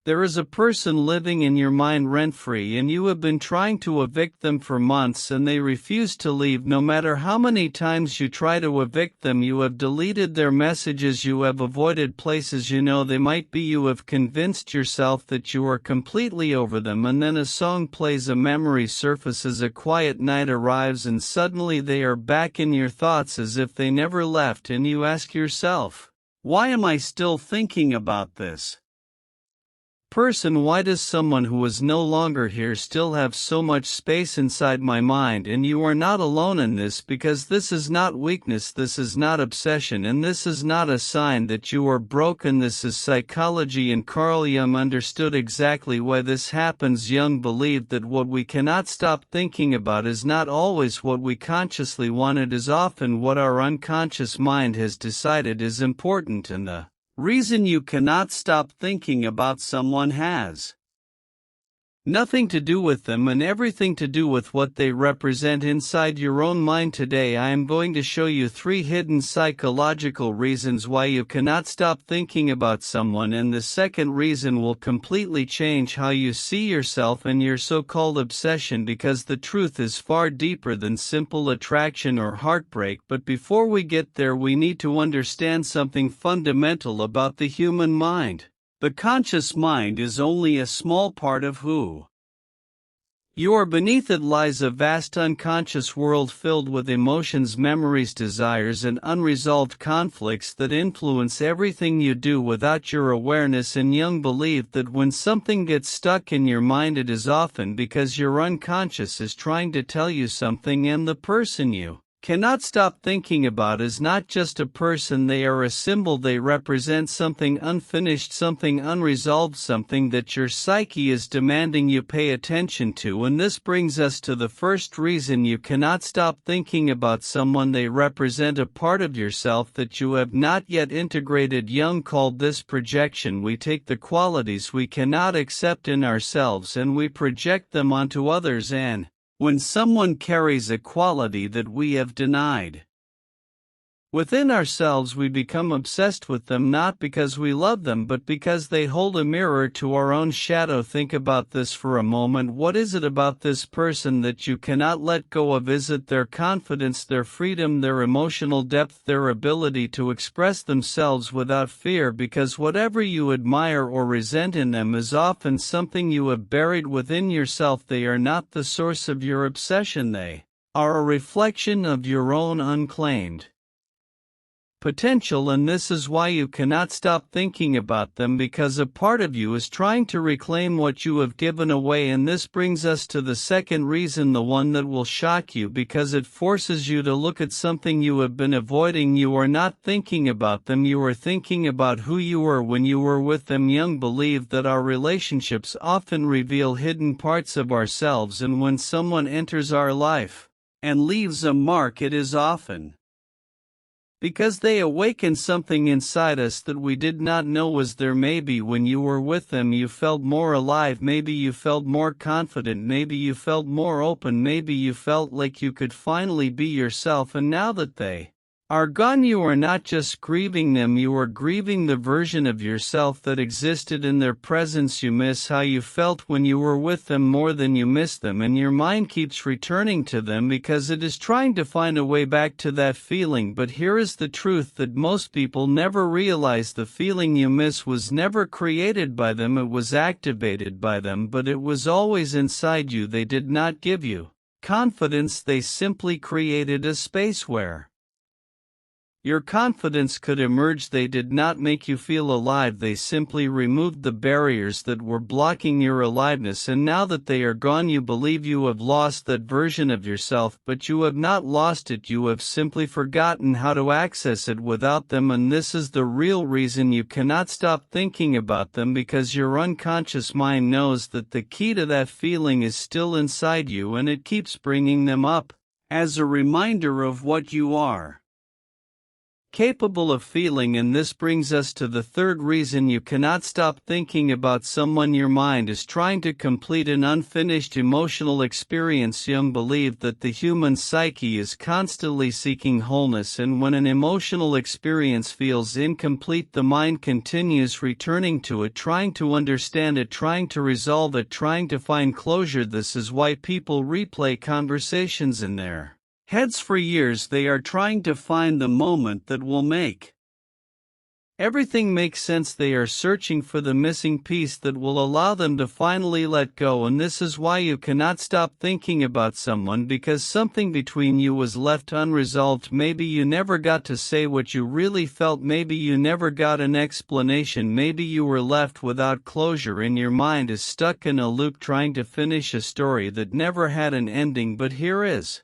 There is a person living in your mind rent-free and you have been trying to evict them for months and they refuse to leave. No matter how many times you try to evict them, you have deleted their messages, you have avoided places you know they might be, you have convinced yourself that you are completely over them, and then a song plays, a memory surfaces, a quiet night arrives, and suddenly they are back in your thoughts as if they never left, and you ask yourself, why am I still thinking about this person? Why does someone who is no longer here still have so much space inside my mind? And you are not alone in this, because this is not weakness, this is not obsession, and this is not a sign that you are broken. This is psychology, and Carl Jung understood exactly why this happens. Jung believed that what we cannot stop thinking about is not always what we consciously want, it is often what our unconscious mind has decided is important, and the reason you cannot stop thinking about someone has nothing to do with them and everything to do with what they represent inside your own mind. Today I am going to show you 3 hidden psychological reasons why you cannot stop thinking about someone, and the second reason will completely change how you see yourself and your so-called obsession, because the truth is far deeper than simple attraction or heartbreak. But before we get there, we need to understand something fundamental about the human mind. The conscious mind is only a small part of who you are. Beneath it lies a vast unconscious world filled with emotions, memories, desires, and unresolved conflicts that influence everything you do without your awareness. And Jung believed that when something gets stuck in your mind, it is often because your unconscious is trying to tell you something, and the person you cannot stop thinking about is not just a person, they are a symbol. They represent something unfinished, something unresolved, something that your psyche is demanding you pay attention to. And this brings us to the first reason you cannot stop thinking about someone. They represent a part of yourself that you have not yet integrated. Jung called this projection. We take the qualities we cannot accept in ourselves and we project them onto others, and when someone carries a quality that we have denied within ourselves, we become obsessed with them, not because we love them, but because they hold a mirror to our own shadow. Think about this for a moment. What is it about this person that you cannot let go of? Is it their confidence, their freedom, their emotional depth, their ability to express themselves without fear? Because whatever you admire or resent in them is often something you have buried within yourself. They are not the source of your obsession, they are a reflection of your own unclaimed potential, and this is why you cannot stop thinking about them, because a part of you is trying to reclaim what you have given away. And this brings us to the second reason, the one that will shock you, because it forces you to look at something you have been avoiding. You are not thinking about them, you are thinking about who you were when you were with them. Jung believed that our relationships often reveal hidden parts of ourselves, and when someone enters our life and leaves a mark, it is often because they awaken something inside us that we did not know was there. Maybe when you were with them you felt more alive, maybe you felt more confident, maybe you felt more open, maybe you felt like you could finally be yourself. And now that they are gone, you are not just grieving them, you are grieving the version of yourself that existed in their presence. You miss how you felt when you were with them more than you miss them, and your mind keeps returning to them because it is trying to find a way back to that feeling. But here is the truth that most people never realize: the feeling you miss was never created by them, it was activated by them, but it was always inside you. They did not give you confidence, they simply created a space where your confidence could emerge. They did not make you feel alive, they simply removed the barriers that were blocking your aliveness. And now that they are gone, you believe you have lost that version of yourself, but you have not lost it, you have simply forgotten how to access it without them. And this is the real reason you cannot stop thinking about them, because your unconscious mind knows that the key to that feeling is still inside you, and it keeps bringing them up as a reminder of what you are capable of feeling, and this brings us to the third reason you cannot stop thinking about someone. Your mind is trying to complete an unfinished emotional experience. Jung believed that the human psyche is constantly seeking wholeness, and when an emotional experience feels incomplete, the mind continues returning to it, trying to understand it, trying to resolve it, trying to find closure. This is why people replay conversations in their heads for years. They are trying to find the moment that will make everything make sense. They are searching for the missing piece that will allow them to finally let go. And this is why you cannot stop thinking about someone, because something between you was left unresolved. Maybe you never got to say what you really felt. Maybe you never got an explanation. Maybe you were left without closure, and your mind is stuck in a loop trying to finish a story that never had an ending. But here is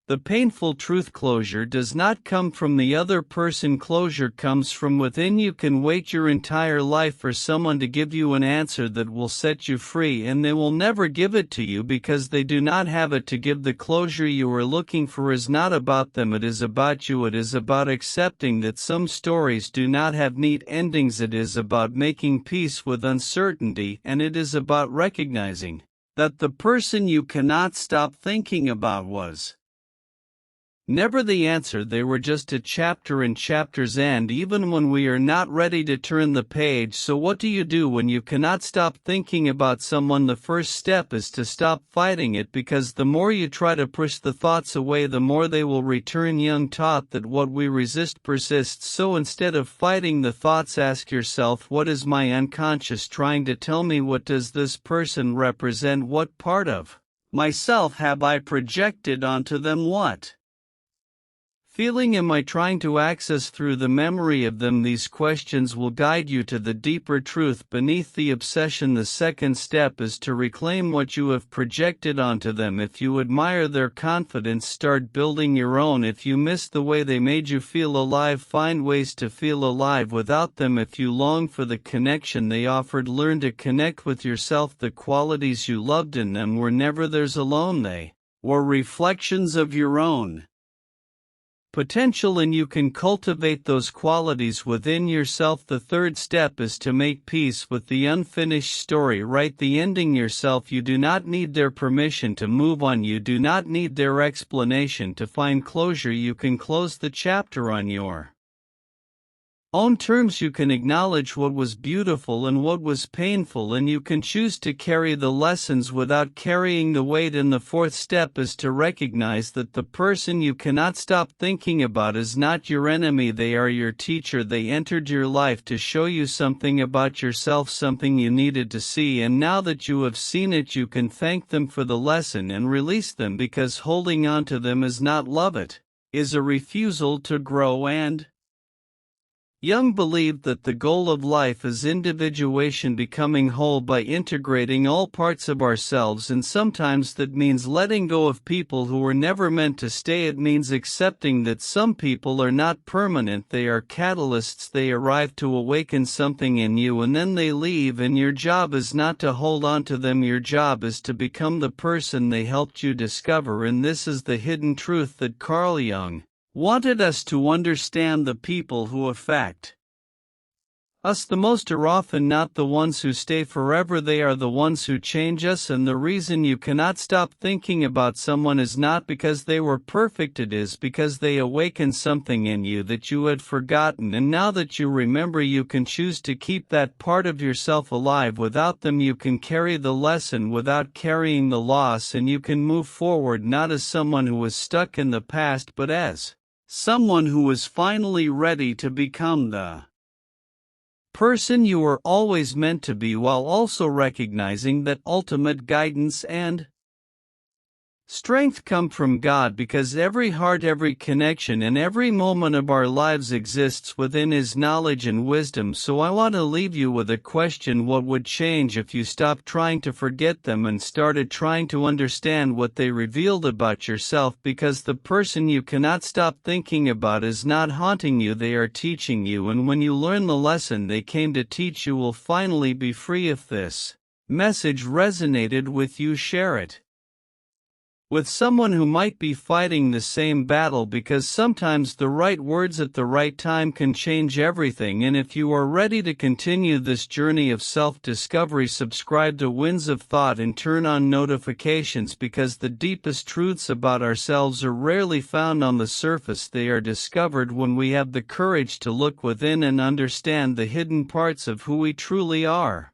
the painful truth: closure does not come from the other person. Closure comes from within. You can wait your entire life for someone to give you an answer that will set you free, and they will never give it to you because they do not have it to give. The closure you are looking for is not about them, it is about you. It is about accepting that some stories do not have neat endings. It is about making peace with uncertainty, and it is about recognizing that the person you cannot stop thinking about was never the answer. They were just a chapter in chapters end, even when we are not ready to turn the page. So what do you do when you cannot stop thinking about someone? The first step is to stop fighting it, because the more you try to push the thoughts away, the more they will return. Jung taught that what we resist persists. So instead of fighting the thoughts, ask yourself, what is my unconscious trying to tell me? What does this person represent? What part of myself have I projected onto them? What feeling am I trying to access through the memory of them? These questions will guide you to the deeper truth beneath the obsession. The second step is to reclaim what you have projected onto them. If you admire their confidence, start building your own. If you miss the way they made you feel alive, find ways to feel alive without them. If you long for the connection they offered, learn to connect with yourself. The qualities you loved in them were never theirs alone, they were reflections of your own potential, and you can cultivate those qualities within yourself. The third step is to make peace with the unfinished story. Write the ending yourself. You do not need their permission to move on. You do not need their explanation to find closure. You can close the chapter on your own terms. You can acknowledge what was beautiful and what was painful, and you can choose to carry the lessons without carrying the weight. And the fourth step is to recognize that the person you cannot stop thinking about is not your enemy. They are your teacher. They entered your life to show you something about yourself, something you needed to see, and now that you have seen it, you can thank them for the lesson and release them, because holding on to them is not love, it is a refusal to grow. And Jung believed that the goal of life is individuation, becoming whole by integrating all parts of ourselves, and sometimes that means letting go of people who were never meant to stay. It means accepting that some people are not permanent. They are catalysts. They arrive to awaken something in you and then they leave, and your job is not to hold on to them. Your job is to become the person they helped you discover. And this is the hidden truth that Carl Jung wanted us to understand. The people who affect us the most are often not the ones who stay forever. They are the ones who change us. And the reason you cannot stop thinking about someone is not because they were perfect. It is because they awakened something in you that you had forgotten. And now that you remember, you can choose to keep that part of yourself alive. Without them, you can carry the lesson without carrying the loss. And you can move forward not as someone who was stuck in the past, but as someone who was finally ready to become the person you were always meant to be, while also recognizing that ultimate guidance and strength come from God, because every heart, every connection, and every moment of our lives exists within His knowledge and wisdom. So I want to leave you with a question: what would change if you stopped trying to forget them and started trying to understand what they revealed about yourself? Because the person you cannot stop thinking about is not haunting you, they are teaching you, and when you learn the lesson they came to teach, you will finally be free. If this message resonated with you, share it with someone who might be fighting the same battle, because sometimes the right words at the right time can change everything. And if you are ready to continue this journey of self-discovery, subscribe to Winds of Thought and turn on notifications, because the deepest truths about ourselves are rarely found on the surface. They are discovered when we have the courage to look within and understand the hidden parts of who we truly are.